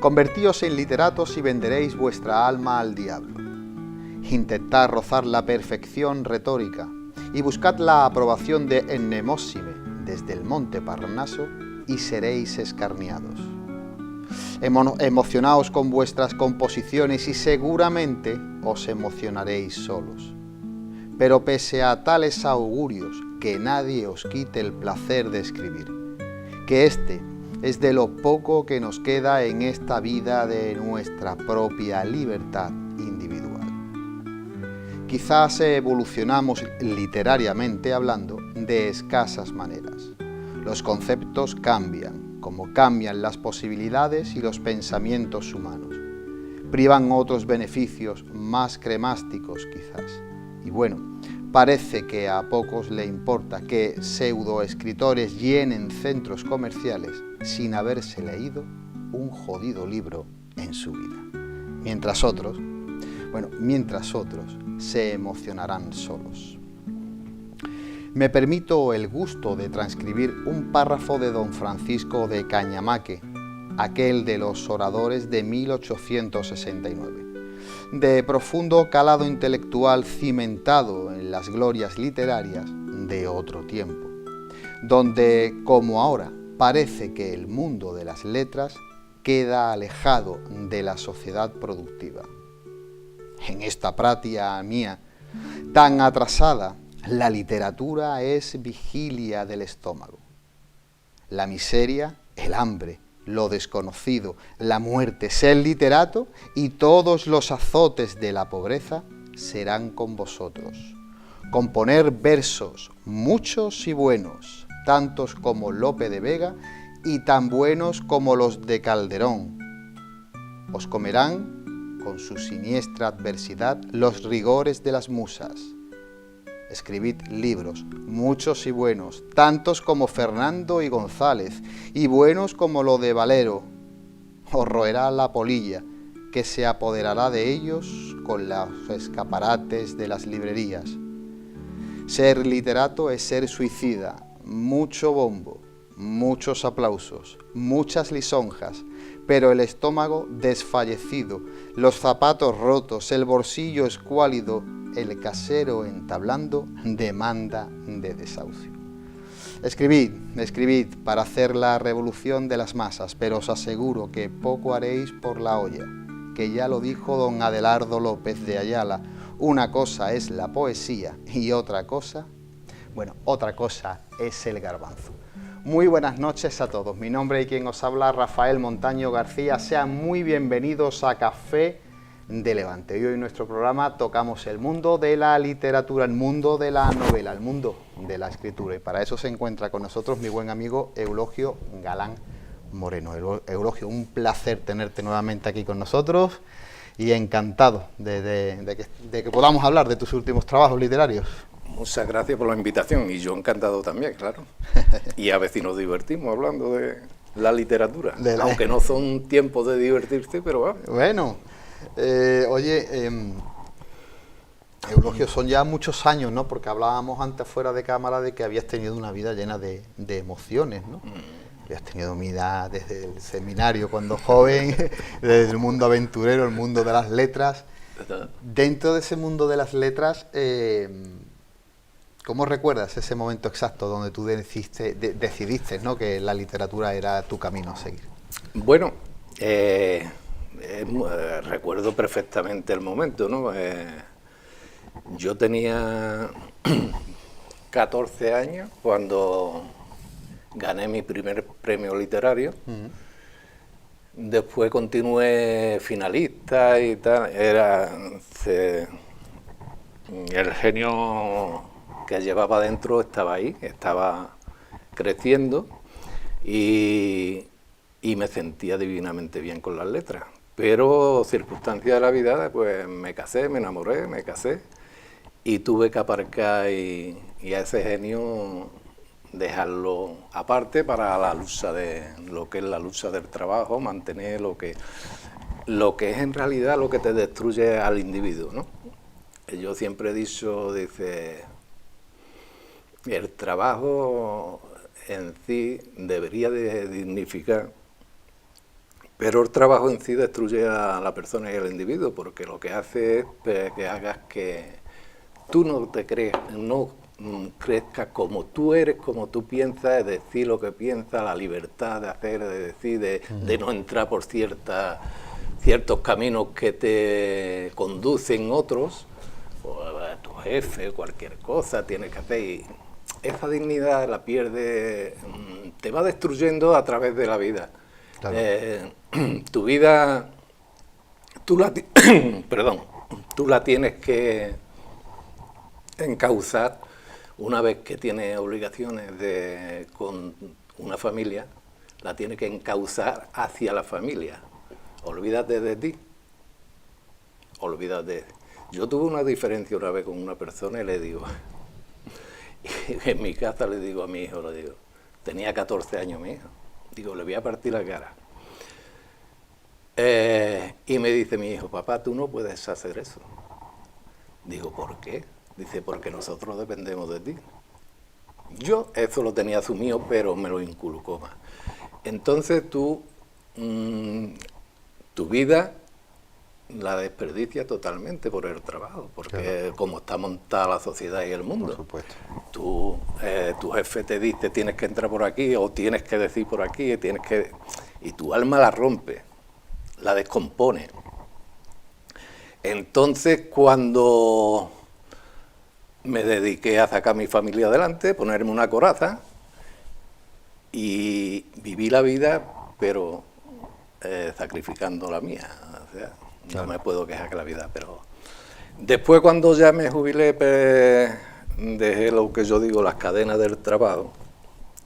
Convertíos en literatos y venderéis vuestra alma al diablo. Intentad rozar la perfección retórica y buscad la aprobación de Ennemósime desde el monte Parnaso y seréis escarniados. Emocionaos con vuestras composiciones y seguramente os emocionaréis solos. Pero pese a tales augurios, que nadie os quite el placer de escribir, que este es de lo poco que nos queda en esta vida de nuestra propia libertad individual. Quizás evolucionamos literariamente hablando de escasas maneras. Los conceptos cambian, como cambian las posibilidades y los pensamientos humanos. Privan otros beneficios más cremásticos quizás. Y bueno, parece que a pocos le importa que pseudoescritores llenen centros comerciales sin haberse leído un jodido libro en su vida. Mientras otros se emocionarán solos. Me permito el gusto de transcribir un párrafo de don Francisco de Cañamaque, aquel de los oradores de 1869. De profundo calado intelectual cimentado en las glorias literarias de otro tiempo, donde, como ahora, parece que el mundo de las letras queda alejado de la sociedad productiva. En esta patria mía, tan atrasada, la literatura es vigilia del estómago. La miseria, el hambre, lo desconocido, la muerte, ser literato y todos los azotes de la pobreza serán con vosotros. Componer versos, muchos y buenos, tantos como Lope de Vega y tan buenos como los de Calderón. Os comerán, con su siniestra adversidad, los rigores de las musas. Escribid libros, muchos y buenos, tantos como Fernando y González, y buenos como lo de Valero. Os roerá la polilla, que se apoderará de ellos con los escaparates de las librerías. Ser literato es ser suicida, mucho bombo, muchos aplausos, muchas lisonjas, pero el estómago desfallecido, los zapatos rotos, el bolsillo escuálido, el casero entablando demanda de desahucio. Escribid para hacer la revolución de las masas, pero os aseguro que poco haréis por la olla, que ya lo dijo don Adelardo López de Ayala, una cosa es la poesía y otra cosa es el garbanzo. Muy buenas noches a todos, mi nombre y quien os habla, Rafael Montaño García, sean muy bienvenidos a Café de Levante. Y hoy en nuestro programa tocamos el mundo de la literatura, el mundo de la novela, el mundo de la escritura. Y para eso se encuentra con nosotros mi buen amigo Eulogio Galán Moreno. Eulogio, un placer tenerte nuevamente aquí con nosotros y encantado de que podamos hablar de tus últimos trabajos literarios. Muchas gracias por la invitación y yo encantado también, claro. Y a veces nos divertimos hablando de la literatura, aunque no son tiempos de divertirse, pero bueno. Eulogio, son ya muchos años, ¿no? Porque hablábamos antes fuera de cámara de que habías tenido una vida llena de emociones, ¿no? Habías tenido vida desde el seminario cuando joven, desde el mundo aventurero, el mundo de las letras. Dentro de ese mundo de las letras, ¿cómo recuerdas ese momento exacto donde tú decidiste, ¿no?, que la literatura era tu camino a seguir? Bueno, recuerdo perfectamente el momento, ¿no? Yo tenía 14 años cuando gané mi primer premio literario. Después continué finalista y tal. El genio que llevaba dentro estaba ahí, estaba creciendo y me sentía divinamente bien con las letras. Pero circunstancias de la vida, pues me casé, me enamoré, me casé y tuve que aparcar y a ese genio dejarlo aparte para la lucha de lo que es la lucha del trabajo, mantener lo que es en realidad lo que te destruye al individuo, ¿no? Yo siempre he dicho, dice, el trabajo en sí debería de dignificar Pero el trabajo en sí destruye a la persona y al individuo, porque lo que hace es que hagas que tú no te creas, no crezcas como tú eres, como tú piensas, es decir lo que piensas, la libertad de hacer, de decir, de no entrar por ciertos caminos que te conducen otros, o a tu jefe, cualquier cosa tienes que hacer, y esa dignidad la pierdes, te va destruyendo a través de la vida. Claro. Tu vida, perdón, tú la tienes que encauzar una vez que tienes obligaciones con una familia, la tienes que encauzar hacia la familia. Olvídate de ti. Olvídate. Yo tuve una diferencia una vez con una persona y le digo, en mi casa le digo a mi hijo, tenía 14 años mi hijo, digo, le voy a partir la cara. Y me dice mi hijo, papá, tú no puedes hacer eso. Digo, ¿por qué? Dice, porque nosotros dependemos de ti. Yo eso lo tenía asumido, pero me lo inculcó más. Entonces tú, tu vida la desperdicia totalmente por el trabajo, porque claro, como está montada la sociedad y el mundo. Por supuesto. Tu jefe te dice, tienes que entrar por aquí, o tienes que decir por aquí, y tu alma la rompe, la descompone. Entonces, cuando me dediqué a sacar a mi familia adelante, ponerme una coraza, y viví la vida, pero sacrificando la mía. O sea, claro, no me puedo quejar que la vida, pero después cuando ya me jubilé, dejé lo que yo digo, las cadenas del trabajo.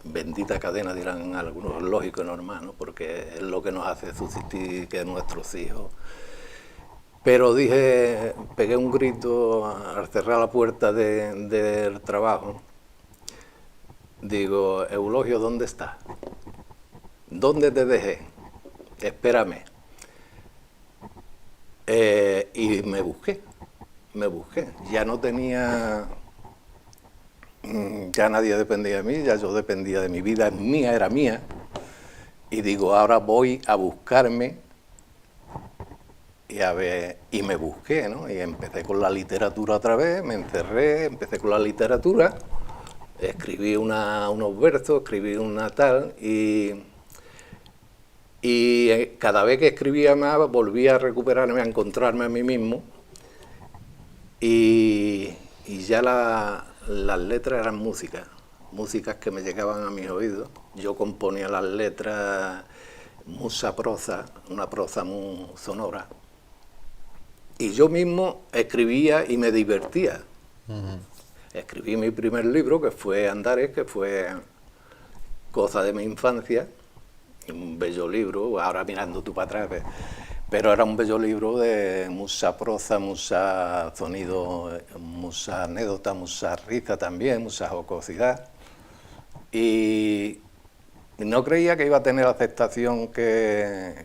Bendita cadena, dirán algunos, lógico y normal, ¿no? Porque es lo que nos hace subsistir, que nuestros hijos. Pero dije, pegué un grito al cerrar la puerta del trabajo. Digo, Eulogio, ¿dónde estás? ¿Dónde te dejé? Espérame. Y me busqué. Ya no tenía, ya nadie dependía de mí, ya yo dependía de mi vida, mía era mía. Y digo, ahora voy a buscarme y a ver, y me busqué, ¿no? Y empecé con la literatura otra vez, me encerré, empecé con la literatura, escribí unos versos, escribí una tal, y cada vez que escribía más volvía a recuperarme, a encontrarme a mí mismo, y ya las letras eran músicas que me llegaban a mis oídos. Yo componía las letras, musa prosa, una prosa muy sonora, y yo mismo escribía y me divertía. Uh-huh. Escribí mi primer libro, que fue Andares, que fue cosa de mi infancia, un bello libro, ahora mirando tú para atrás, pero era un bello libro de mucha prosa, mucha sonido, mucha anécdota, mucha risa también, mucha jocosidad, y no creía que iba a tener la aceptación que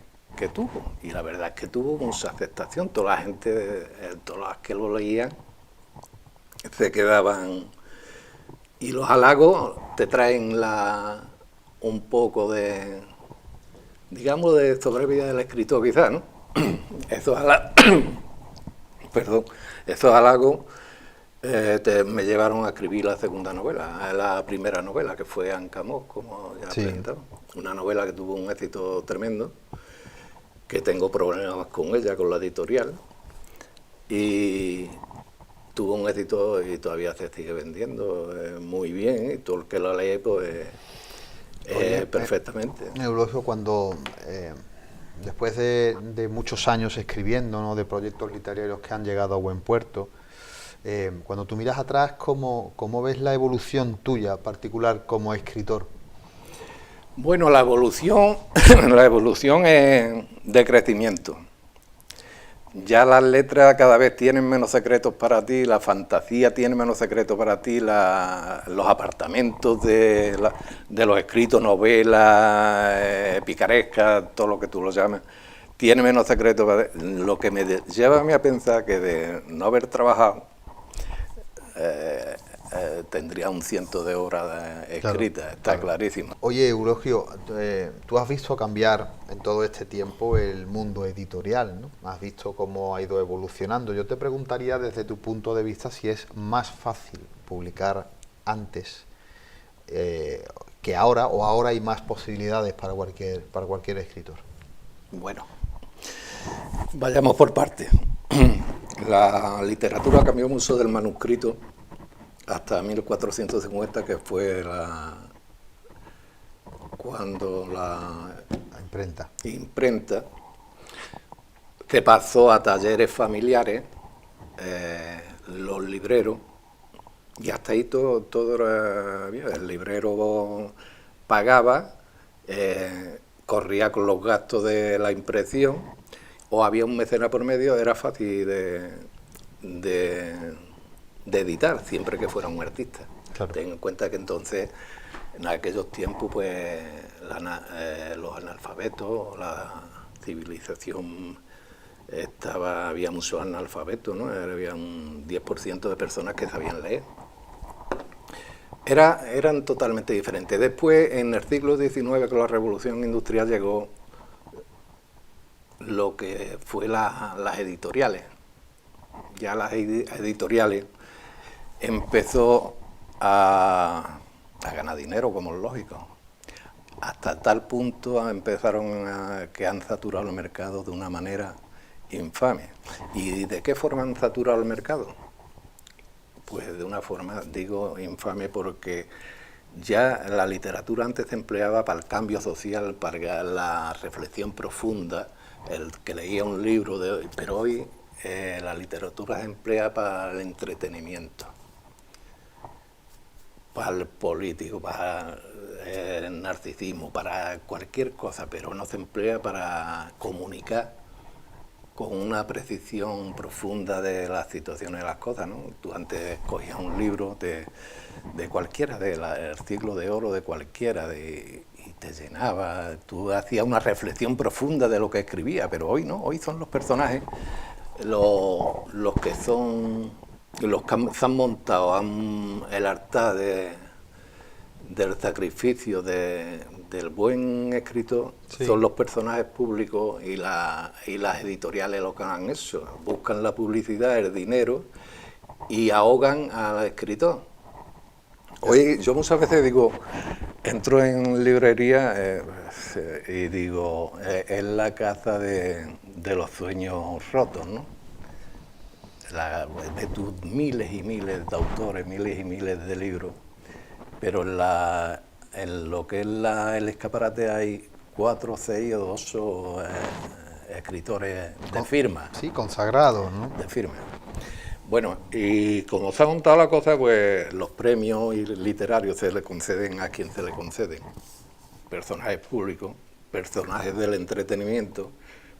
tuvo, y la verdad es que tuvo mucha aceptación. Toda la gente, todas las que lo leían, se quedaban, y los halagos te traen un poco de, digamos, de sobrevida del escritor quizás, ¿no? Esos halagos me llevaron a escribir la segunda novela, la primera novela, que fue Ancamós, como ya presentaba. Una novela que tuvo un éxito tremendo, que tengo problemas con ella, con la editorial, y tuvo un éxito y todavía se sigue vendiendo muy bien, y todo el que la lee, pues, perfectamente. Eulogio, cuando, después de muchos años escribiendo, ¿no?, de proyectos literarios que han llegado a buen puerto, cuando tú miras atrás, ¿cómo ves la evolución tuya particular como escritor? Bueno, la evolución es de crecimiento. Ya las letras cada vez tienen menos secretos para ti, la fantasía tiene menos secretos para ti, los apartamentos de los escritos, novelas, picarescas, todo lo que tú lo llames, tiene menos secretos para ti. Lo que me lleva a mí a pensar que de no haber trabajado, tendría un 100 de horas escritas, Claro, está claro. clarísimo. Oye, Eulogio, tú has visto cambiar en todo este tiempo el mundo editorial, ¿no? Has visto cómo ha ido evolucionando. Yo te preguntaría desde tu punto de vista si es más fácil publicar antes que ahora, o ahora hay más posibilidades para cualquier escritor. Bueno, vayamos por partes. La literatura cambió mucho del manuscrito hasta 1450, que fue cuando la La imprenta. imprenta se pasó a talleres familiares, los libreros, y hasta ahí todo era bien. El librero pagaba, corría con los gastos de la impresión, o había un mecenas por medio, era fácil de editar, siempre que fuera un artista. Claro. Ten en cuenta que entonces, en aquellos tiempos, pues los analfabetos, la civilización había muchos analfabetos, ¿no? Había un 10% de personas que sabían leer. Eran totalmente diferentes. Después, en el siglo XIX, con la Revolución Industrial, llegó lo que fue las editoriales. Ya las editoriales empezó a ganar dinero, como es lógico. Hasta tal punto que han saturado el mercado de una manera infame. ¿Y de qué forma han saturado el mercado? Pues de una forma, digo, infame, porque ya la literatura antes se empleaba para el cambio social, para la reflexión profunda, el que leía un libro, pero hoy la literatura se emplea para el entretenimiento, para el político, para el narcisismo, para cualquier cosa, pero no se emplea para comunicar con una precisión profunda de las situaciones de las cosas, ¿no? Tú antes cogías un libro de cualquiera, del siglo de oro, de cualquiera, y te llenaba, tú hacías una reflexión profunda de lo que escribía, pero hoy no, hoy son los personajes los que se han montado el altar del sacrificio del buen escritor. Sí. Son los personajes públicos y las editoriales lo que han hecho. Buscan la publicidad, el dinero y ahogan al escritor. Hoy yo muchas veces digo, entro en librería y digo, es la casa de los sueños rotos, ¿no? De tus miles y miles de autores, miles y miles de libros, pero en lo que es el escaparate hay 4, 6 o 8 escritores de firma. Sí, consagrados, ¿no? De firma. Bueno, y como se ha montado la cosa, pues los premios literarios se le conceden a quien se le conceden. Personajes públicos, personajes del entretenimiento,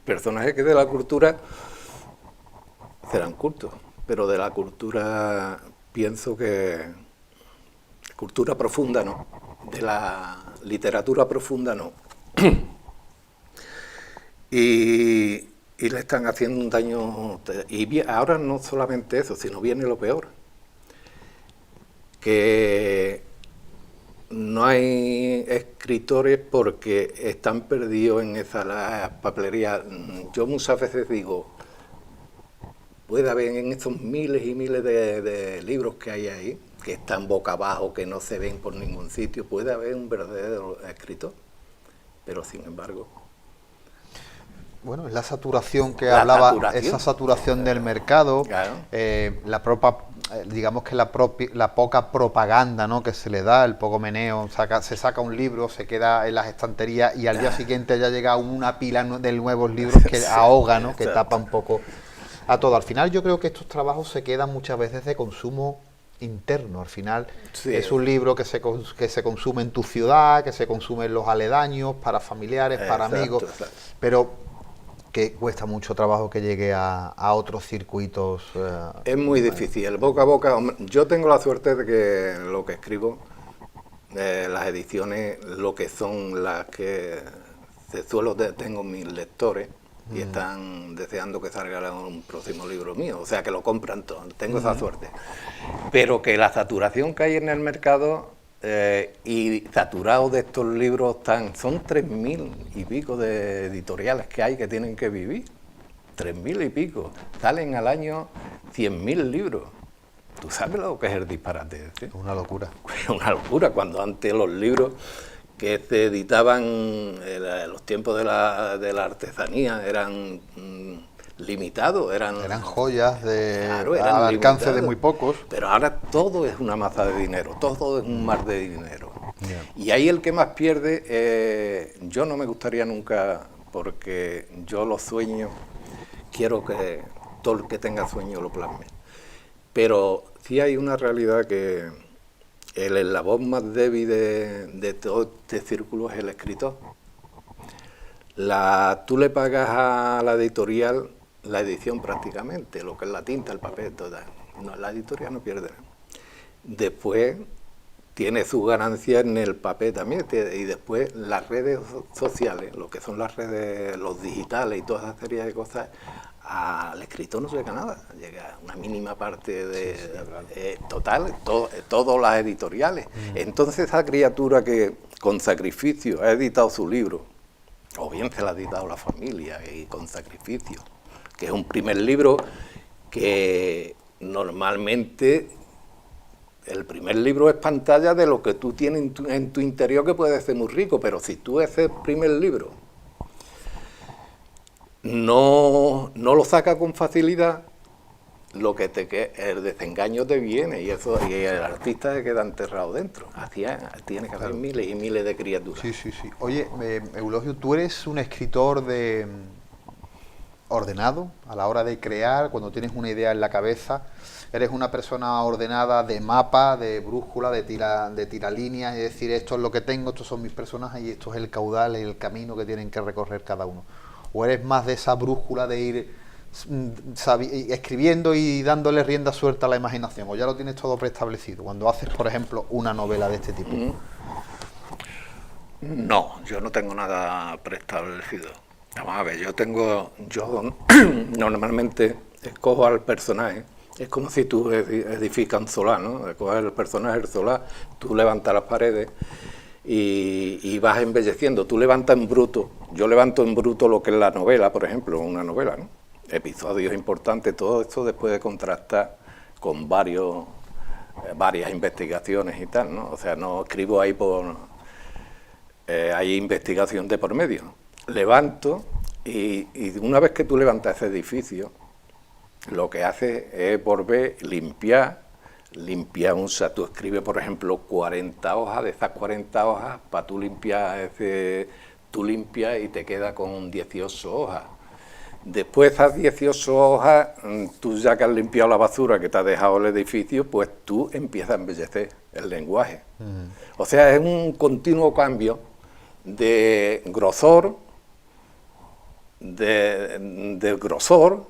personajes que de la cultura serán cultos, pero de la cultura pienso que cultura profunda no, de la literatura profunda no. y le están haciendo un daño, y ahora no solamente eso, sino viene lo peor, que no hay escritores porque están perdidos en esa papelería. Yo muchas veces digo, puede haber en estos miles y miles de libros que hay ahí, que están boca abajo, que no se ven por ningún sitio, puede haber un verdadero escritor, pero sin embargo... Bueno, es la saturación que hablaba, esa saturación del mercado, claro. Digamos que la poca propaganda, ¿no?, que se le da, el poco meneo, se saca un libro, se queda en las estanterías y al día siguiente ya llega una pila de nuevos libros que ahoga, ¿no?, que tapa un poco a todo. Al final yo creo que estos trabajos se quedan muchas veces de consumo interno. Al final sí, es un libro que se consume en tu ciudad, que se consume en los aledaños, para familiares, para amigos, pero que cuesta mucho trabajo que llegue a otros circuitos. Es muy difícil, el boca a boca. Yo tengo la suerte de que lo que escribo, las ediciones, lo que son las que tengo mis lectores, y están deseando que salga un próximo libro mío, o sea que lo compran todo, tengo esa suerte. Pero que la saturación que hay en el mercado y saturados de estos libros son 3.000 y pico de editoriales que hay que tienen que vivir, 3.000 y pico, salen al año 100.000 libros. ¿Tú sabes lo que es el disparate? ¿Sí? Una locura. Una locura, cuando antes los libros que se editaban en los tiempos de la artesanía eran limitados, eran joyas claro, al alcance de muy pocos. Pero ahora todo es una masa de dinero, todo es un mar de dinero. Yeah. Y ahí el que más pierde, yo no me gustaría nunca, porque yo los sueños, quiero que todo el que tenga sueño lo plasme. Pero sí hay una realidad que el eslabón más débil de todo este círculo es el escritor. Tú le pagas a la editorial la edición prácticamente, lo que es la tinta, el papel, toda. No, la editorial no pierde nada. Después tiene su ganancia en el papel también, y después las redes sociales, lo que son las redes, los digitales y toda esa serie de cosas, al escritor no se llega nada, llega una mínima parte total, todas las editoriales. Entonces esa criatura que con sacrificio ha editado su libro, o bien se lo ha editado la familia y con sacrificio, que es un primer libro que normalmente el primer libro es pantalla de lo que tú tienes en tu interior, que puede ser muy rico, pero si tú ese primer libro no lo sacas con facilidad, el desengaño te viene y el artista se queda enterrado dentro. Así tiene que haber miles y miles de criaturas. Sí. Oye, Eulogio, ¿tú eres un escritor ordenado a la hora de crear? Cuando tienes una idea en la cabeza, ¿eres una persona ordenada de mapa, de brújula, de tiralíneas? Es decir, esto es lo que tengo, estos son mis personajes y esto es el caudal, el camino que tienen que recorrer cada uno. ¿O eres más de esa brújula de ir escribiendo y dándole rienda suelta a la imaginación? ¿O ya lo tienes todo preestablecido cuando haces, por ejemplo, una novela de este tipo? No, yo no tengo nada preestablecido. Vamos a ver, yo normalmente escojo al personaje. Es como si tú edificas un solar, ¿no? Escoges el personaje del solar, tú levantas las paredes y vas embelleciendo. Tú levantas en bruto. Yo levanto en bruto lo que es la novela, por ejemplo, una novela, ¿no? Episodios importantes, todo esto después de contrastar con varias investigaciones y tal, ¿no? O sea, no escribo ahí hay investigación de por medio. Levanto y una vez que tú levantas ese edificio, lo que hace es volver, limpiar, tú escribes, por ejemplo, 40 hojas, de esas 40 hojas, para tú limpiar tú limpias y te queda con 18 hojas. Después de esas 18 hojas, tú ya que has limpiado la basura que te ha dejado el edificio, pues tú empiezas a embellecer el lenguaje. O sea, es un continuo cambio de grosor, de grosor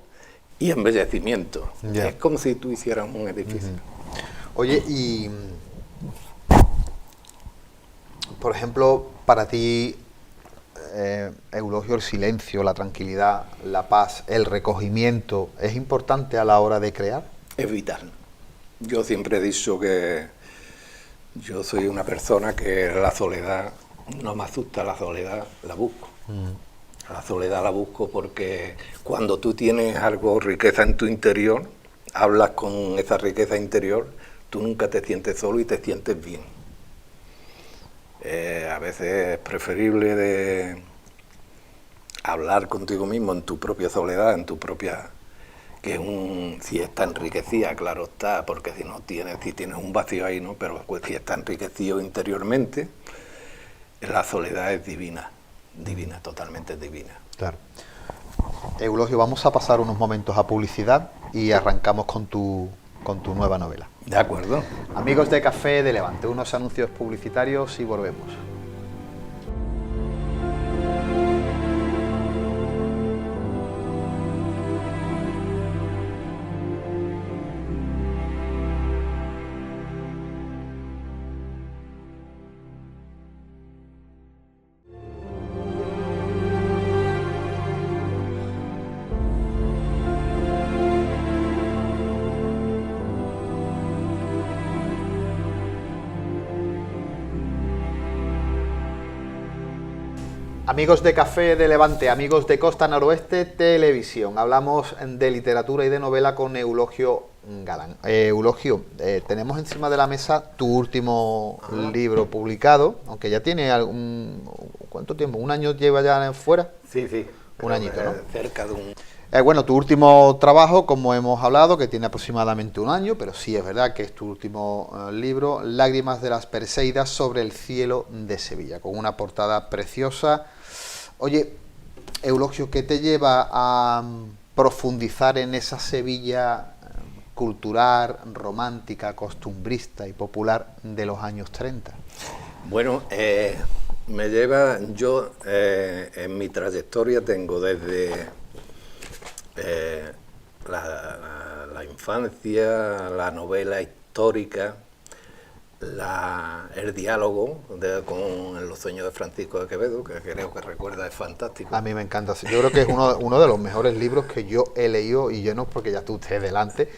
y embellecimiento. Yeah. Es como si tú hicieras un edificio. Oye, y por ejemplo, para ti, Eulogio, el silencio, la tranquilidad, la paz, el recogimiento, ¿es importante a la hora de crear? Es vital. Yo siempre he dicho que yo soy una persona que la soledad, no me asusta la soledad, la busco. La soledad la busco porque cuando tú tienes algo, riqueza en tu interior, hablas con esa riqueza interior, tú nunca te sientes solo y te sientes bien. A veces es preferible de hablar contigo mismo en tu propia soledad, si está enriquecida, claro está, porque si tienes un vacío ahí, ¿no? Pero pues, si está enriquecido interiormente, la soledad es divina, totalmente divina. Claro. Eulogio, vamos a pasar unos momentos a publicidad y arrancamos con tu nueva novela. De acuerdo. Amigos de Café de Levante, unos anuncios publicitarios y volvemos. Amigos de Café de Levante, amigos de Costa Noroeste Televisión, hablamos de literatura y de novela con Eulogio Galán. Eulogio, tenemos encima de la mesa tu último libro publicado, aunque ya tiene algún... ¿Cuánto tiempo? ¿Un año lleva ya fuera? Sí, sí. Un añito, ¿no? Cerca de un... Bueno, tu último trabajo, como hemos hablado, que tiene aproximadamente un año, pero sí es verdad que es tu último libro, Lágrimas de las Perseidas sobre el cielo de Sevilla, con una portada preciosa. Oye, Eulogio, ¿qué te lleva a profundizar en esa Sevilla cultural, romántica, costumbrista y popular de los años 30? Bueno, me lleva, yo en mi trayectoria tengo desde la infancia, la novela histórica, el diálogo con Los sueños de Francisco de Quevedo, que creo que recuerda, es fantástico. A mí me encanta, yo creo que es uno de los mejores libros que yo he leído, y yo no porque ya tú estés delante,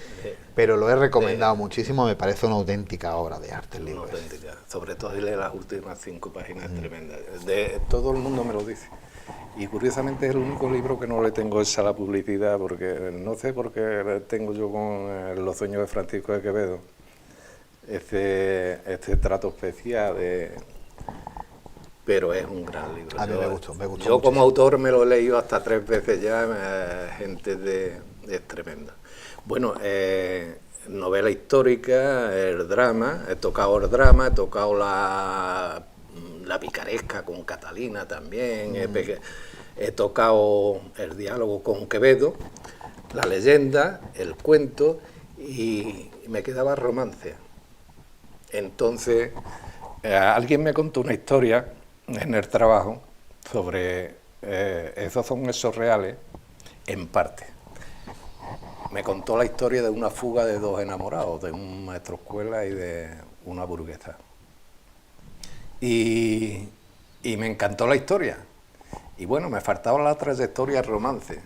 pero lo he recomendado muchísimo, me parece una auténtica obra de arte el libro. Una auténtica, sobre todo leer las últimas 5 páginas tremendas, todo el mundo me lo dice. Y curiosamente es el único libro que no le tengo esa la publicidad, porque no sé por qué tengo yo con Los sueños de Francisco de Quevedo este trato especial, pero es un gran libro. A mí me gustó yo muchísimo. Como autor me lo he leído hasta 3 veces ya, gente es tremenda. Bueno, novela histórica, el drama, he tocado el drama, he tocado la picaresca con Catalina también, he tocado el diálogo con Quevedo, la leyenda, el cuento, y me quedaba romance. Entonces, alguien me contó una historia en el trabajo sobre, esos son hechos reales, en parte. Me contó la historia de una fuga de 2 enamorados, de un maestro escuela y de una burguesa. Y me encantó la historia. Y bueno, me faltaba la trayectoria romance.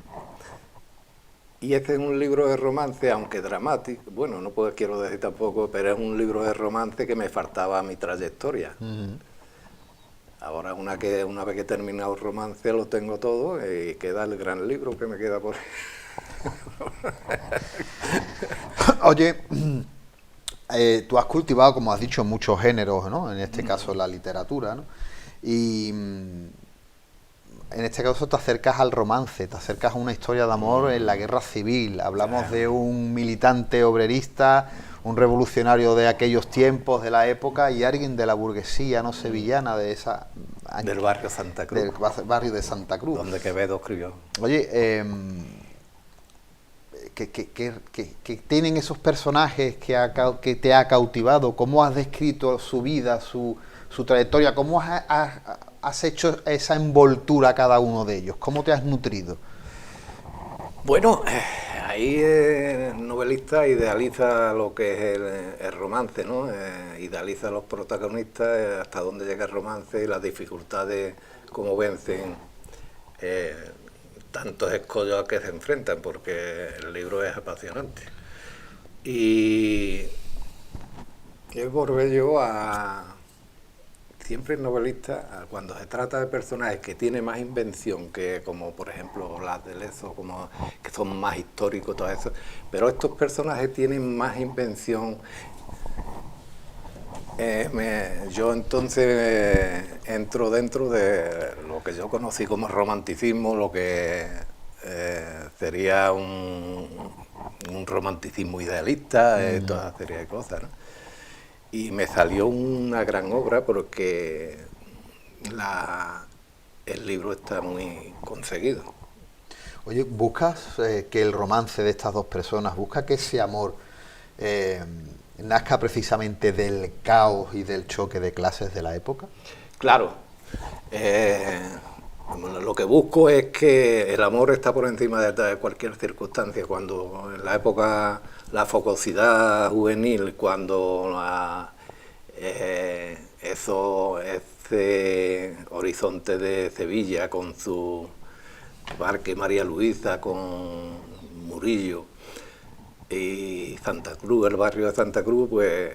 Y este es un libro de romance, aunque dramático, bueno, no quiero decir tampoco, pero es un libro de romance que me faltaba mi trayectoria. Ahora, una vez que he terminado el romance, lo tengo todo y queda el gran libro que me queda por ahí. Oye, tú has cultivado, como has dicho, muchos géneros, ¿no? En este caso la literatura, ¿no? Y en este caso te acercas al romance, te acercas a una historia de amor en la guerra civil. Hablamos de un militante obrerista, un revolucionario de aquellos tiempos, de la época, y alguien de la burguesía no sevillana, del barrio Santa Cruz. Del barrio de Santa Cruz. Donde Quevedo escribió. Oye, que tienen esos personajes que te ha cautivado, cómo has descrito su vida, su trayectoria, cómo has hecho esa envoltura a cada uno de ellos, cómo te has nutrido. Bueno, ahí el novelista idealiza lo que es el romance, ¿no? Idealiza a los protagonistas, hasta dónde llega el romance y las dificultades, cómo vencen tantos escollos a que se enfrentan, porque el libro es apasionante. Y volver yo siempre el novelista, cuando se trata de personajes que tienen más invención, que como por ejemplo las de Lezo, como que son más históricos, todo eso, pero estos personajes tienen más invención. Yo entonces entro dentro de lo que yo conocí como romanticismo, lo que sería un romanticismo idealista, toda esa serie de cosas, ¿no? Y me salió una gran obra porque el libro está muy conseguido. Oye, ¿buscas que el romance de estas dos personas, busca que ese amor nazca precisamente del caos y del choque de clases de la época? Claro. Lo que busco es que el amor está por encima de cualquier circunstancia. Cuando en la época, la focosidad juvenil, cuando ese horizonte de Sevilla con su Parque María Luisa, con Murillo y Santa Cruz, el barrio de Santa Cruz, pues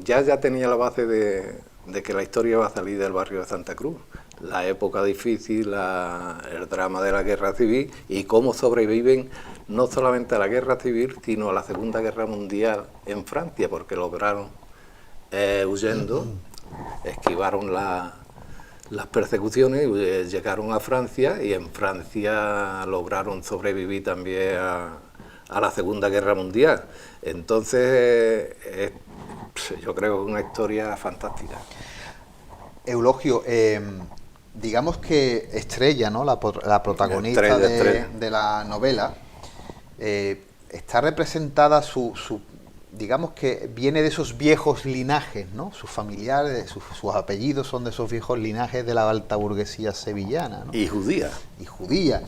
ya tenía la base de que la historia va a salir del barrio de Santa Cruz. la época difícil, el drama de la guerra civil y cómo sobreviven no solamente a la guerra civil, sino a la Segunda Guerra Mundial en Francia, porque lograron, huyendo, esquivaron las persecuciones, llegaron a Francia y en Francia lograron sobrevivir también a la Segunda Guerra Mundial. Entonces, yo creo que es una historia fantástica. Eulogio, digamos que Estrella, ¿no? la protagonista Estrella. de la novela, está representada digamos que viene de esos viejos linajes, ¿no? Sus familiares, sus apellidos son de esos viejos linajes de la alta burguesía sevillana, ¿no? Y judía. Y judía.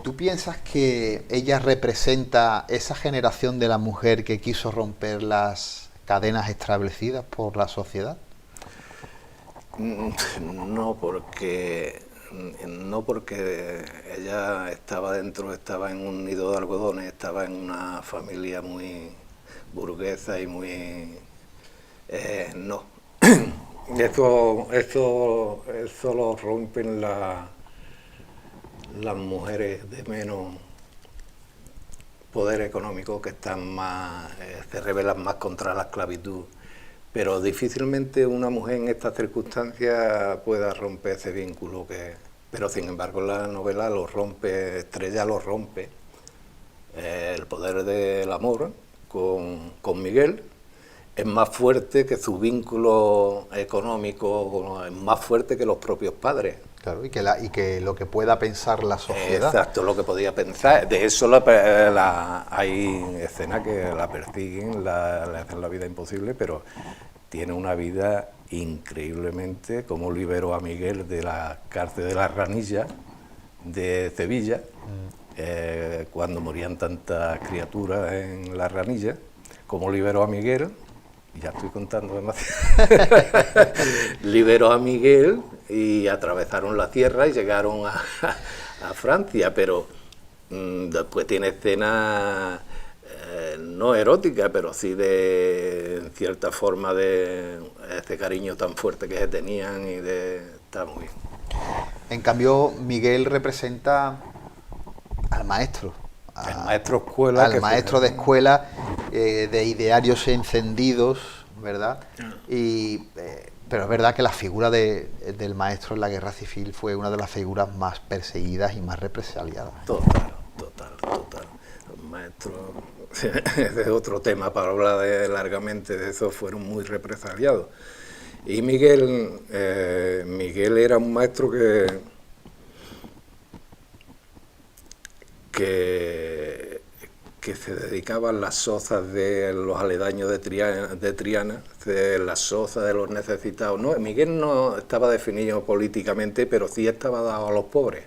¿Tú piensas que ella representa esa generación de la mujer que quiso romper las cadenas establecidas por la sociedad? No, porque ella estaba en un nido de algodones, estaba en una familia muy burguesa y muy... no. Eso lo rompen las mujeres de menos poder económico, que están más, se rebelan más contra la esclavitud. Pero difícilmente una mujer en estas circunstancias pueda romper ese vínculo pero sin embargo la novela lo rompe, Estrella lo rompe, el poder del amor con Miguel es más fuerte que su vínculo económico, es más fuerte que los propios padres. Claro, y que lo que pueda pensar la sociedad. Exacto, lo que podía pensar. De eso hay escenas que la persiguen, le hacen la vida imposible, pero tiene una vida increíblemente, como liberó a Miguel de la cárcel de la Ranilla de Sevilla, cuando morían tantas criaturas en la Ranilla, como liberó a Miguel. Ya estoy contando demasiado. Liberó a Miguel y atravesaron la tierra y llegaron a Francia, pero después tiene escenas no eróticas, pero sí en cierta forma de ese cariño tan fuerte que se tenían y está muy bien. En cambio, Miguel representa al maestro. El maestro escuela. Al maestro de escuela, de idearios encendidos, ¿verdad? Pero es verdad que la figura del maestro en la guerra civil fue una de las figuras más perseguidas y más represaliadas. Total. Los maestros, ese es otro tema para hablar largamente de eso, fueron muy represaliados. Y Miguel era un maestro que se dedicaba a las sozas de los aledaños de Triana, de las sozas de los necesitados. No, Miguel no estaba definido políticamente, pero sí estaba dado a los pobres.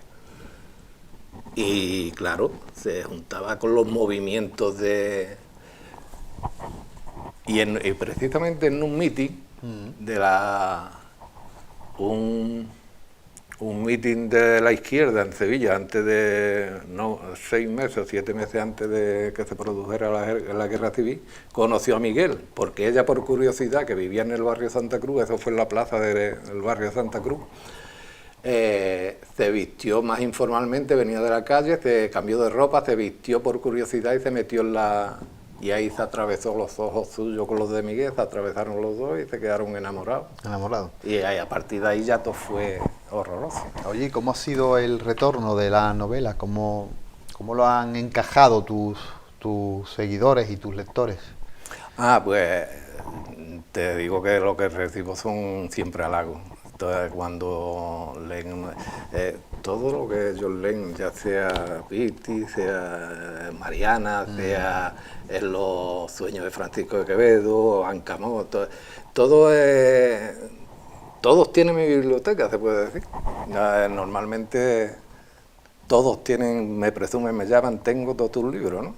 Y claro, se juntaba con los movimientos y precisamente en un meeting un meeting de la izquierda en Sevilla, antes de 6 meses o 7 meses antes de que se produjera la guerra civil, conoció a Miguel, porque ella, por curiosidad, que vivía en el barrio Santa Cruz, eso fue en la plaza del barrio Santa Cruz, se vistió más informalmente, venía de la calle, se cambió de ropa, se vistió por curiosidad y se metió y ahí se atravesó los ojos suyos con los de Miguel, se atravesaron los dos y se quedaron enamorados. Y ahí, a partir de ahí ya todo fue horroroso. Oye, ¿cómo ha sido el retorno de la novela? ¿Cómo lo han encajado tus seguidores y tus lectores? Pues te digo que lo que recibo son siempre halagos. Entonces, cuando leen todo lo que ellos leen, ya sea Piti, sea Mariana, sea en Los sueños de Francisco de Quevedo, Ancamó, todos tienen mi biblioteca, se puede decir. Normalmente todos tienen, me presumen, me llaman, tengo todos tus libros, ¿no?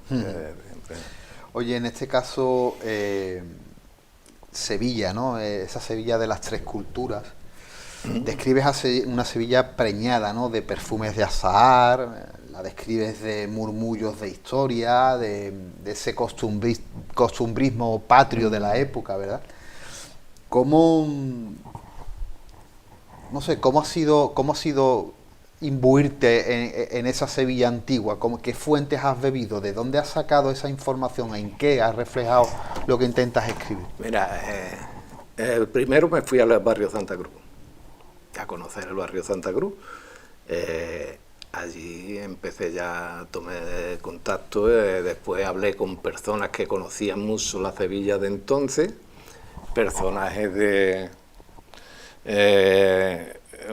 Oye, en este caso, Sevilla, ¿no? Esa Sevilla de las tres culturas. Describes una Sevilla preñada, ¿no?, de perfumes de azahar, la describes de murmullos de historia, de ese costumbrismo patrio de la época, ¿verdad? ¿Cómo no sé, cómo ha sido imbuirte en esa Sevilla antigua? ¿Qué fuentes has bebido? ¿De dónde has sacado esa información? ¿En qué has reflejado lo que intentas escribir? Mira, primero me fui al barrio Santa Cruz, a conocer el barrio Santa Cruz. Allí empecé ya, tomé contacto, después hablé con personas que conocían mucho la Sevilla de entonces, personajes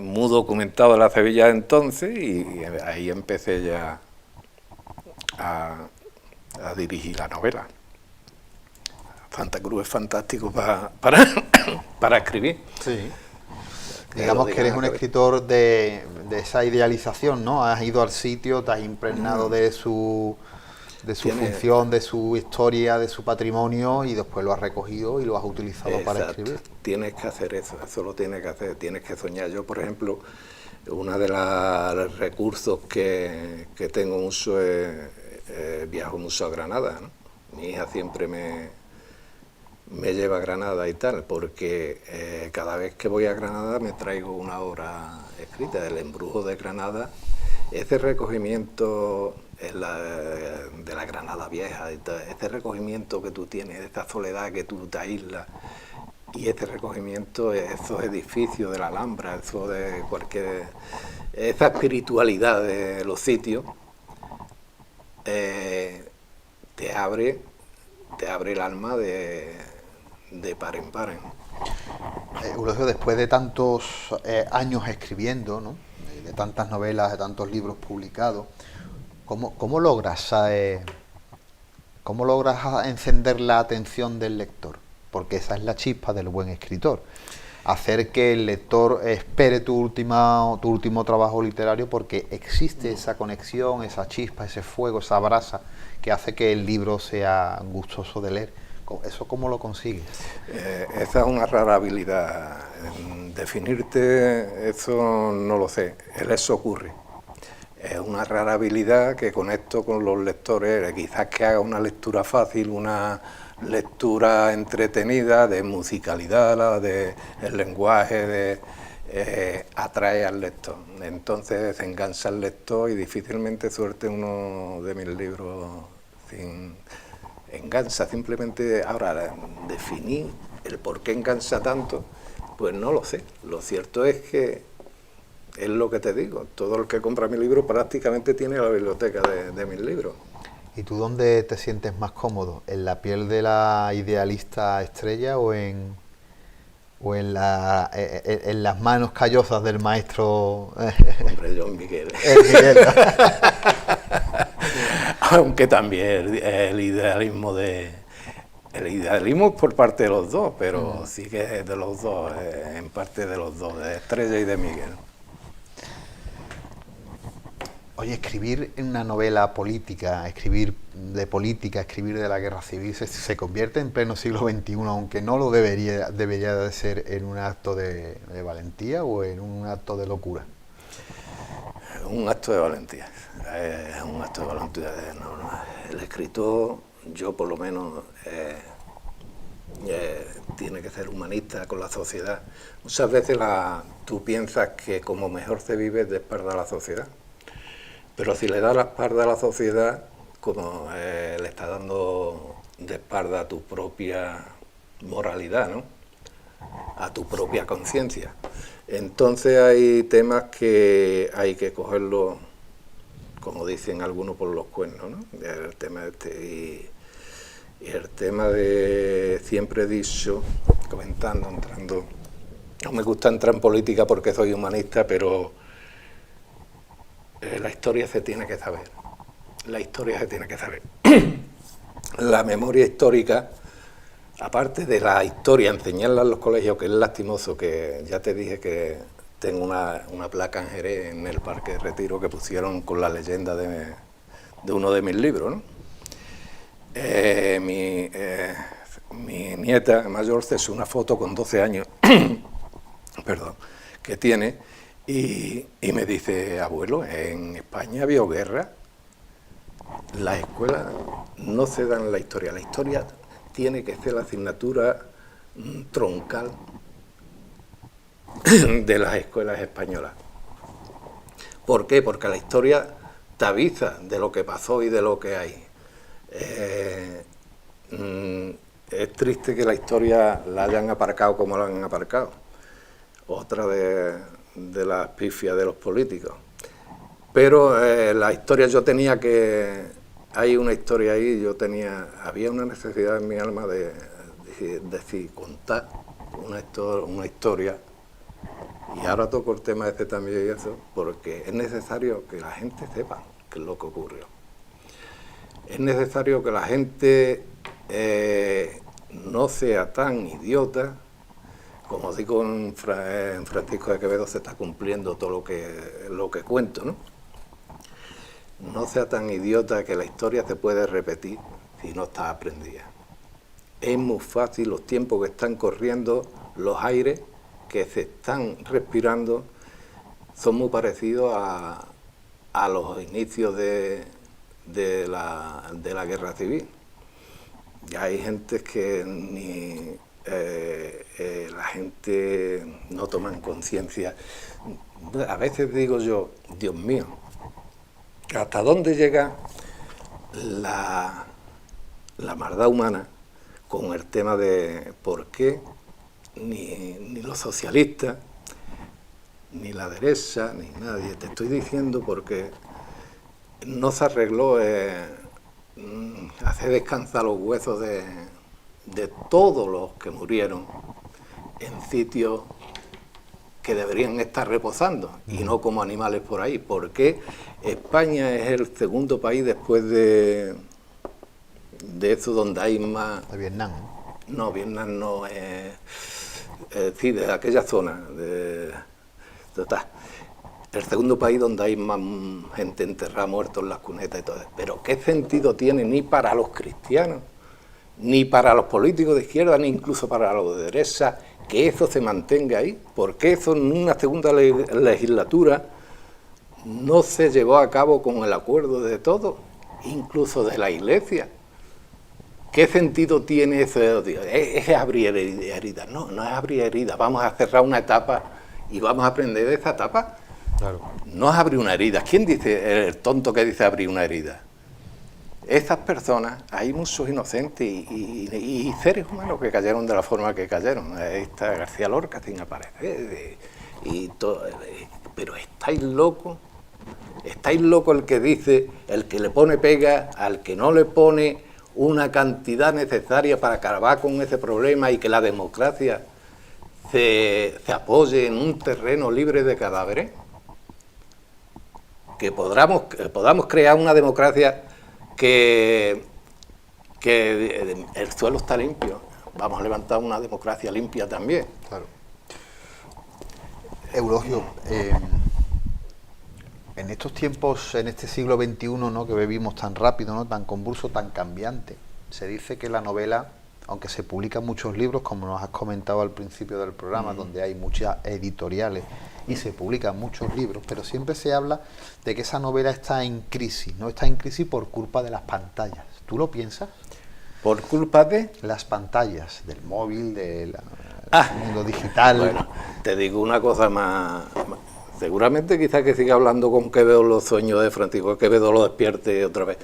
muy documentados de la Sevilla de entonces, y ahí empecé ya a dirigir la novela. Santa Cruz es fantástico para escribir. Sí. Digamos que eres un escritor de esa idealización, ¿no? Has ido al sitio, te has impregnado de su función, de su historia, de su patrimonio, y después lo has recogido y lo has utilizado para escribir. Tienes que hacer eso lo tienes que hacer, tienes que soñar. Yo, por ejemplo, uno de los recursos que tengo mucho es viajo mucho a Granada, ¿no? Mi hija siempre me lleva a Granada y tal, porque cada vez que voy a Granada me traigo una obra escrita, El embrujo de Granada, ese recogimiento de la Granada vieja, ese recogimiento que tú tienes, esa soledad que tú te aíslas, y ese recogimiento, esos edificios de la Alhambra, eso de esa espiritualidad de los sitios, te abre el alma de par en par. Eulogio, después de tantos años escribiendo, ¿no? De tantas novelas, de tantos libros publicados, ¿cómo logras encender la atención del lector? Porque esa es la chispa del buen escritor. Hacer que el lector espere tu último trabajo literario, porque existe esa conexión, esa chispa, ese fuego, esa brasa que hace que el libro sea gustoso de leer. ¿Eso cómo lo consigues? Esa es una rara habilidad. Definirte eso no lo sé, eso ocurre. Es una rara habilidad que conecto con los lectores, quizás que haga una lectura fácil, una lectura entretenida, de musicalidad, de el lenguaje, atrae al lector. Entonces se engancha al lector y difícilmente suelte uno de mis libros sin engancha. Simplemente, ahora, definir el por qué engancha tanto, pues no lo sé. Lo cierto es que es lo que te digo, todo el que compra mi libro prácticamente tiene la biblioteca de mis libros. ¿Y tú dónde te sientes más cómodo? ¿En la piel de la idealista estrella o en las manos callosas del maestro? Hombre, John Miguel. Aunque también el idealismo por parte de los dos, pero sí que es de los dos, en parte de los dos, de Estrella y de Miguel. Oye, escribir en una novela política, escribir de la guerra civil, se convierte en pleno siglo XXI, aunque no lo debería de ser, en un acto de valentía o en un acto de locura. Un acto de valentía, es un acto de valentía. El escritor, yo por lo menos, tiene que ser humanista con la sociedad. Muchas veces tú piensas que como mejor se vive es de espalda a la sociedad. Pero si le das la espalda a la sociedad, como le estás dando de espalda a tu propia moralidad, ¿no? A tu propia conciencia. Entonces hay temas que hay que cogerlos, como dicen algunos, por los cuernos, ¿no? El tema y el tema de, siempre he dicho, entrando, no me gusta entrar en política porque soy humanista, pero la historia se tiene que saber. La historia se tiene que saber. La memoria histórica, aparte de la historia, enseñarla en los colegios, que es lastimoso, que ya te dije que tengo una placa en Jerez, en el Parque de Retiro, que pusieron con la leyenda de uno de mis libros, ¿no? Mi nieta mayor se hizo una foto con 12 años, perdón, que tiene, y me dice: abuelo, en España había guerra, las escuelas no se dan la historia tiene que ser la asignatura troncal de las escuelas españolas. ¿Por qué? Porque la historia te avisa de lo que pasó y de lo que hay. Es triste que la historia la hayan aparcado como la han aparcado. Otra de las pifias de los políticos. Pero la historia yo tenía que... Hay una historia ahí, había una necesidad en mi alma de contar una historia. Y ahora toco el tema este también y eso, porque es necesario que la gente sepa qué es lo que ocurrió. Es necesario que la gente no sea tan idiota, como digo en Francisco de Quevedo, se está cumpliendo todo lo que cuento, ¿no? No sea tan idiota que la historia se puede repetir si no está aprendida. Es muy fácil, los tiempos que están corriendo, los aires que se están respirando, son muy parecidos a los inicios de la guerra civil. Ya hay gente que la gente no toma conciencia. A veces digo yo, Dios mío, ¿hasta dónde llega la maldad humana con el tema de por qué ni los socialistas, ni la derecha, ni nadie? Te estoy diciendo porque no se arregló hacer descansar los huesos de todos los que murieron en sitios que deberían estar reposando y no como animales por ahí. Porque España es el segundo país después de eso donde hay más... De Vietnam. No, Vietnam no es... sí, de aquella zona. El segundo país donde hay más gente enterrada, muertos en las cunetas y todo eso. Pero ¿qué sentido tiene ni para los cristianos, ni para los políticos de izquierda, ni incluso para los de derecha, que eso se mantenga ahí? Porque eso en una segunda legislatura no se llevó a cabo con el acuerdo de todos, incluso de la Iglesia. ¿Qué sentido tiene eso? ¿Es abrir heridas? No, no es abrir heridas. Vamos a cerrar una etapa y vamos a aprender de esa etapa. Claro. No es abrir una herida. ¿Quién dice, el tonto que dice abrir una herida? Esas personas, hay muchos inocentes y seres humanos que cayeron de la forma que cayeron. Ahí está García Lorca sin aparecer. Pero estáis locos. Estáis locos el que dice, el que le pone pega, al que no le pone una cantidad necesaria para acabar con ese problema y que la democracia se apoye en un terreno libre de cadáveres. Que podamos crear una democracia que el suelo está limpio. Vamos a levantar una democracia limpia también. Claro. Eulogio, en estos tiempos, en este siglo XXI, ¿no?, que vivimos tan rápido, ¿no?, tan convulso, tan cambiante, se dice que la novela, aunque se publican muchos libros, como nos has comentado al principio del programa, donde hay muchas editoriales y se publican muchos libros, pero siempre se habla de que esa novela está en crisis, ¿no? Está en crisis por culpa de las pantallas. ¿Tú lo piensas? ¿Por culpa de? Las pantallas, del móvil, del mundo digital. Bueno, te digo una cosa más. Seguramente quizás que siga hablando con Quevedo los sueños de Francisco Quevedo lo despierte otra vez.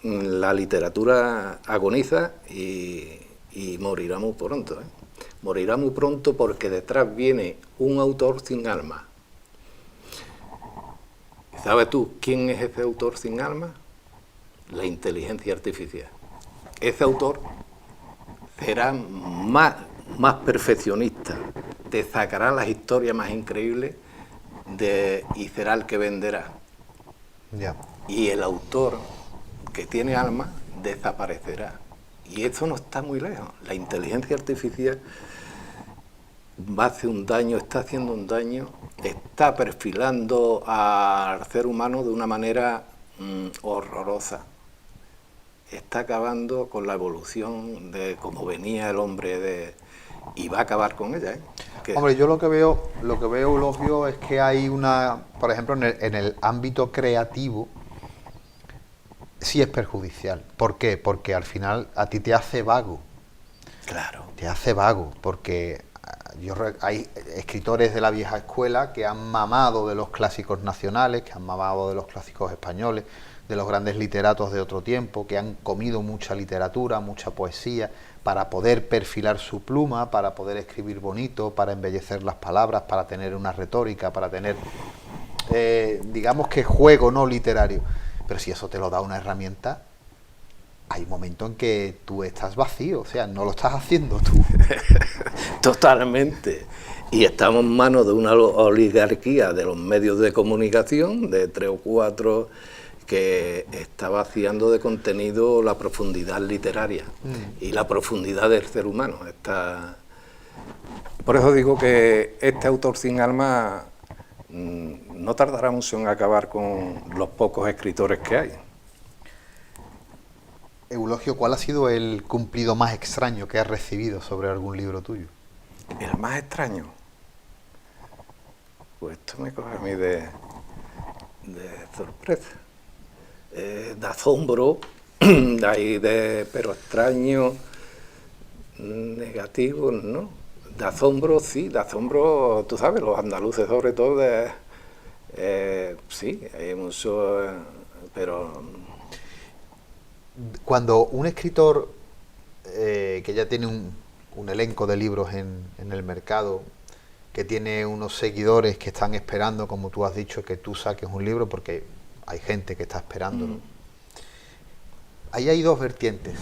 La literatura agoniza y morirá muy pronto, ¿eh? Morirá muy pronto porque detrás viene un autor sin alma. ¿Sabes tú quién es ese autor sin alma? La inteligencia artificial. Ese autor será más perfeccionista, te sacará las historias más increíbles y será el que venderá. Ya. Y el autor que tiene alma desaparecerá. Y eso no está muy lejos. La inteligencia artificial va a hacer un daño, está haciendo un daño, está perfilando al ser humano de una manera horrorosa. Está acabando con la evolución de cómo venía el hombre y va a acabar con ella, ¿eh? Hombre, yo lo que veo, Eulogio, es que hay una, por ejemplo, en el ámbito creativo, sí es perjudicial. ¿Por qué? Porque al final a ti te hace vago. Claro. Te hace vago, porque hay escritores de la vieja escuela que han mamado de los clásicos nacionales, que han mamado de los clásicos españoles, de los grandes literatos de otro tiempo, que han comido mucha literatura, mucha poesía, para poder perfilar su pluma, para poder escribir bonito, para embellecer las palabras, para tener una retórica, para tener, digamos que juego no literario. Pero si eso te lo da una herramienta, hay un momento en que tú estás vacío, o sea, no lo estás haciendo tú. Totalmente. Y estamos en manos de una oligarquía de los medios de comunicación, de 3 o 4, que está vaciando de contenido la profundidad literaria y la profundidad del ser humano. Por eso digo que este autor sin alma no tardará mucho en acabar con los pocos escritores que hay. Eulogio, ¿cuál ha sido el cumplido más extraño que has recibido sobre algún libro tuyo? El más extraño. Pues esto me coge a mí de sorpresa. De asombro, pero extraño, negativo, ¿no? De asombro, sí, de asombro, tú sabes, los andaluces sobre todo, sí, hay mucho, pero... Cuando un escritor que ya tiene un elenco de libros en el mercado, que tiene unos seguidores que están esperando, como tú has dicho, que tú saques un libro, porque hay gente que está esperándolo. Ahí hay dos vertientes.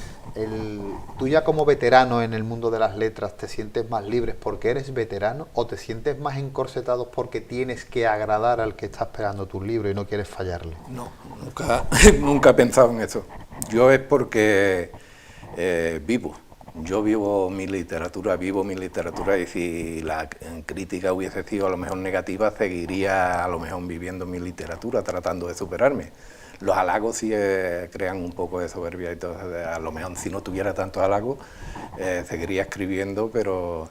Tú ya como veterano en el mundo de las letras, ¿te sientes más libre porque eres veterano o te sientes más encorsetado porque tienes que agradar al que está esperando tu libro y no quieres fallarle? No, nunca he pensado en eso. Yo es porque yo vivo mi literatura y si la crítica hubiese sido a lo mejor negativa, seguiría a lo mejor viviendo mi literatura, tratando de superarme. Los halagos sí crean un poco de soberbia y todo, a lo mejor si no tuviera tantos halagos, seguiría escribiendo, pero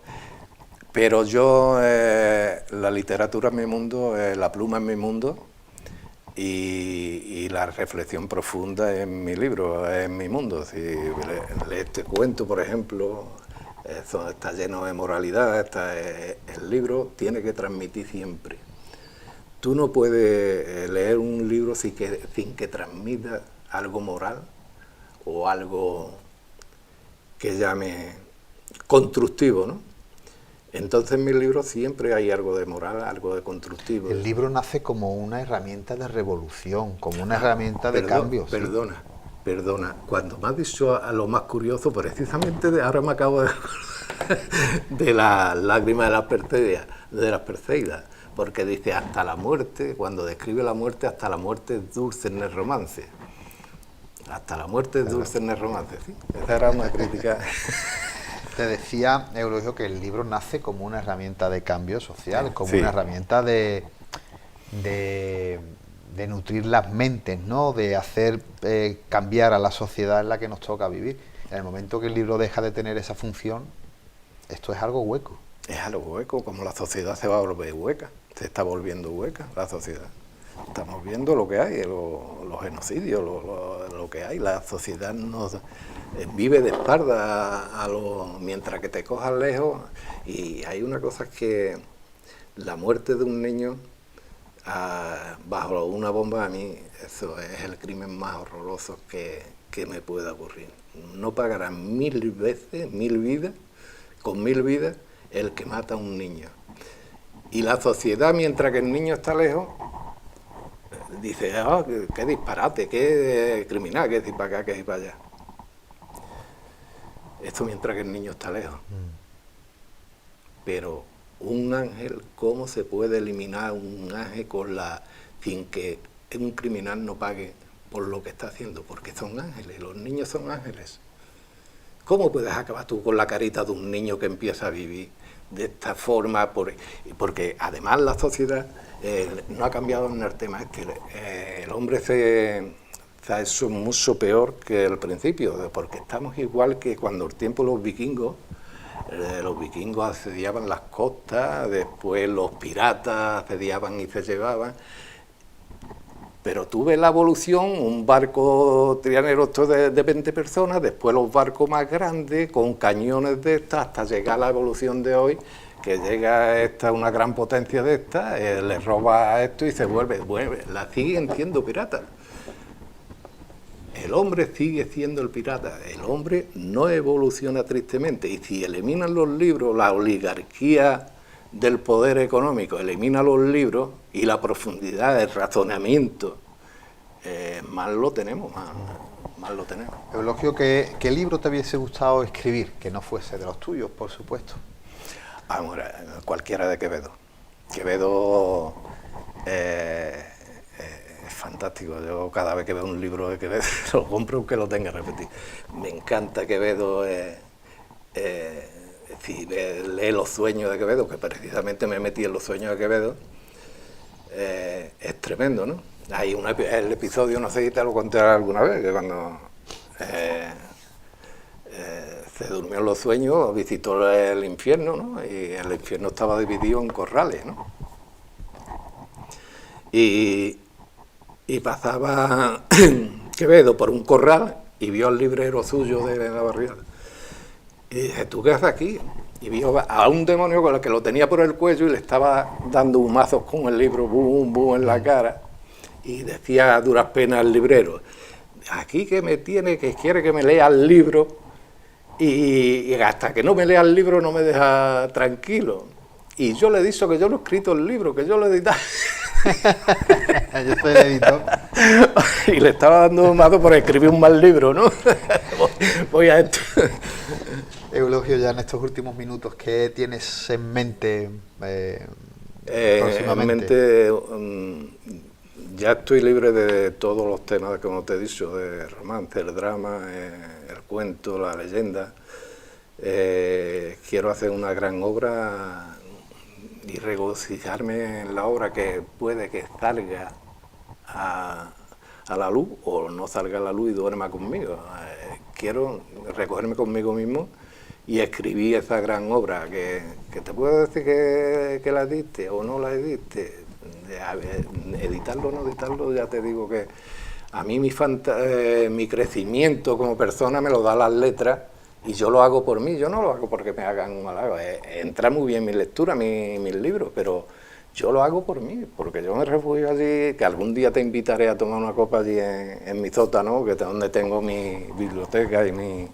yo, la literatura es mi mundo, la pluma es mi mundo, y la reflexión profunda en mi libro, en mi mundo. Si lees este cuento, por ejemplo, está lleno de moralidad, el libro tiene que transmitir siempre. Tú no puedes leer un libro sin que transmita algo moral o algo que llame constructivo, ¿no? Entonces en mis libros siempre hay algo de moral, algo de constructivo. El libro nace como una herramienta de revolución, como una herramienta de cambio. Perdona, cuando me has dicho a lo más curioso, precisamente ahora me acabo de las lágrimas de las Perseidas, porque dice hasta la muerte, cuando describe la muerte, hasta la muerte es dulce en el romance. Hasta la muerte es dulce en el romance, ¿sí? Esa era una crítica. Te decía, Eulogio, que el libro nace como una herramienta de cambio social, como sí, una herramienta de nutrir las mentes, ¿no? De hacer cambiar a la sociedad en la que nos toca vivir. En el momento que el libro deja de tener esa función, esto es algo hueco. Es algo hueco, como la sociedad se va a volver hueca, se está volviendo hueca la sociedad. Estamos viendo lo que hay, los genocidios, lo que hay. La sociedad vive de espalda mientras que te cojas lejos. Y hay una cosa que la muerte de un niño bajo una bomba, a mí eso es el crimen más horroroso que me pueda ocurrir. No pagarán 1000 veces, 1000 vidas, con 1000 vidas, el que mata a un niño. Y la sociedad, mientras que el niño está lejos, dice, qué disparate, qué criminal, qué decir para acá, qué decir para allá. Esto mientras que el niño está lejos. Pero un ángel, ¿cómo se puede eliminar un ángel sin que un criminal no pague por lo que está haciendo? Porque son ángeles, los niños son ángeles. ¿Cómo puedes acabar tú con la carita de un niño que empieza a vivir de esta forma? Porque además la sociedad no ha cambiado en el tema el hombre se ha hecho mucho peor que al principio, porque estamos igual que cuando el tiempo los vikingos asediaban las costas, después los piratas asediaban y se llevaban. Pero tú ves la evolución, un barco trianero de 20 personas, después los barcos más grandes, con cañones de estas, hasta llegar a la evolución de hoy, que llega una gran potencia de esta, le roba esto y se vuelve, la siguen siendo piratas. El hombre sigue siendo el pirata, el hombre no evoluciona tristemente, y si eliminan los libros, la oligarquía del poder económico elimina los libros y la profundidad del razonamiento, más lo tenemos, más lo tenemos. Eulogio, ¿qué libro te hubiese gustado escribir, que no fuese de los tuyos, por supuesto? Bueno, cualquiera de Quevedo. Quevedo es fantástico. Yo cada vez que veo un libro de Quevedo lo compro aunque lo tenga que repetir. Me encanta Quevedo. Si lee Los sueños de Quevedo, que precisamente me metí en Los sueños de Quevedo, es tremendo, ¿no? Hay el episodio, no sé si te lo conté alguna vez, que cuando se durmió en los sueños, visitó el infierno, ¿no? Y el infierno estaba dividido en corrales, ¿no? Y pasaba Quevedo por un corral y vio al librero suyo de la barriada. Y dije, ¿tú qué haces aquí? Y vio a un demonio con el que lo tenía por el cuello y le estaba dando humazos con el libro, bum, bum, en la cara. Y decía a duras penas al librero, aquí que me tiene, que quiere que me lea el libro, y hasta que no me lea el libro no me deja tranquilo. Y yo le he dicho que yo no he escrito el libro, que yo lo he editado. Yo soy el editor. Y le estaba dando humazos por escribir un mal libro, ¿no? Voy a esto. Eulogio, ya en estos últimos minutos, ¿qué tienes en mente próximamente? En mente, ya estoy libre de todos los temas, como te he dicho, de romance, el drama, el cuento, la leyenda. Quiero hacer una gran obra y regocijarme en la obra, que puede que salga a la luz o no salga a la luz y duerma conmigo. Quiero recogerme conmigo mismo y escribí esa gran obra, que te puedo decir que la edite o no la edite. Editarlo o no editarlo, ya te digo que a mí mi crecimiento como persona me lo da las letras, y yo lo hago por mí, yo no lo hago porque me hagan un halago. Entra muy bien mi lectura, mis libros, pero yo lo hago por mí, porque yo me refugio allí, que algún día te invitaré a tomar una copa allí en mi sótano, que es donde tengo mi biblioteca y mi...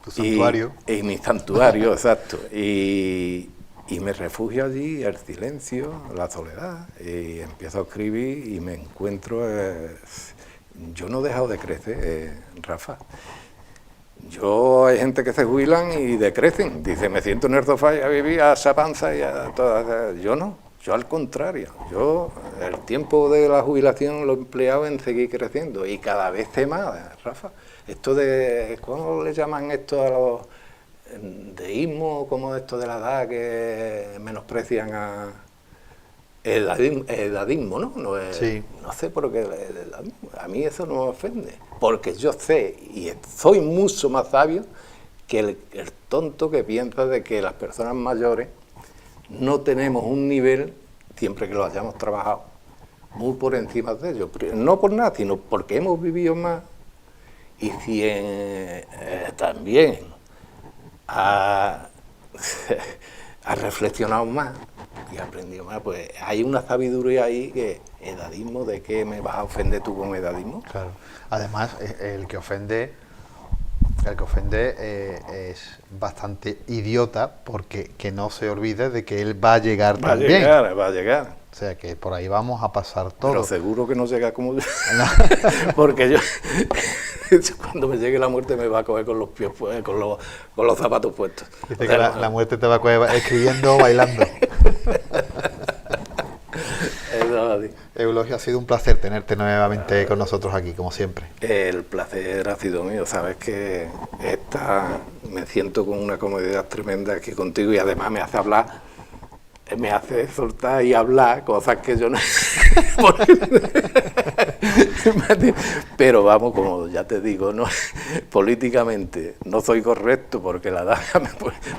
Tu santuario. Y mi santuario, exacto. Y me refugio allí, el silencio, la soledad, y empiezo a escribir y me encuentro... yo no he dejado de crecer, Rafa. Hay gente que se jubilan y decrecen. Dice, me siento en el sofá y a vivir a esa panza y a todas. Yo no, yo al contrario. Yo el tiempo de la jubilación lo he empleado en seguir creciendo, y cada vez sé más, Rafa. Esto de, ¿cómo le llaman esto a los deísmos, como esto de la edad, que menosprecian a edadismo, ¿no? Sí. No sé por qué, a mí eso no me ofende, porque yo sé y soy mucho más sabio que el tonto que piensa de que las personas mayores no tenemos un nivel, siempre que lo hayamos trabajado, muy por encima de ellos. No por nada, sino porque hemos vivido más, y si también ha reflexionado más y aprendido más, pues hay una sabiduría ahí, que edadismo, ¿de qué me vas a ofender tú con edadismo? Claro. Además, el que ofende es bastante idiota, porque que no se olvide de que él va a llegar también. Va a llegar. O sea, que por ahí vamos a pasar todo. Pero seguro que no llega como yo. No. Porque yo, cuando me llegue la muerte, me va a coger con los pies, con los zapatos puestos. Dice que la muerte te va a coger escribiendo o bailando. Eulogio, ha sido un placer tenerte nuevamente con nosotros aquí, como siempre. El placer ha sido mío. Sabes que me siento con una comodidad tremenda aquí contigo, y además me hace hablar, me hace soltar y hablar cosas que yo no... Pero vamos, como ya te digo, no, políticamente no soy correcto porque la daga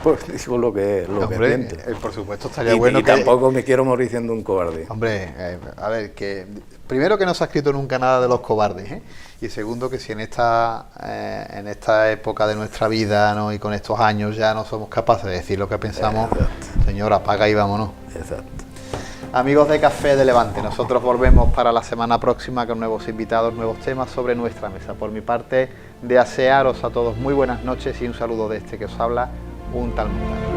pues digo lo que siento. Por supuesto estaría bueno y tampoco me quiero morir siendo un cobarde. Hombre, a ver, que primero que no se ha escrito nunca nada de los cobardes, ¿eh? Y segundo que si en esta época de nuestra vida, ¿no?, y con estos años ya no somos capaces de decir lo que pensamos, señor, apaga y vámonos. Exacto. Amigos de Café de Levante, nosotros volvemos para la semana próxima con nuevos invitados, nuevos temas sobre nuestra mesa. Por mi parte, desearos a todos muy buenas noches y un saludo de este que os habla, un tal Muntal.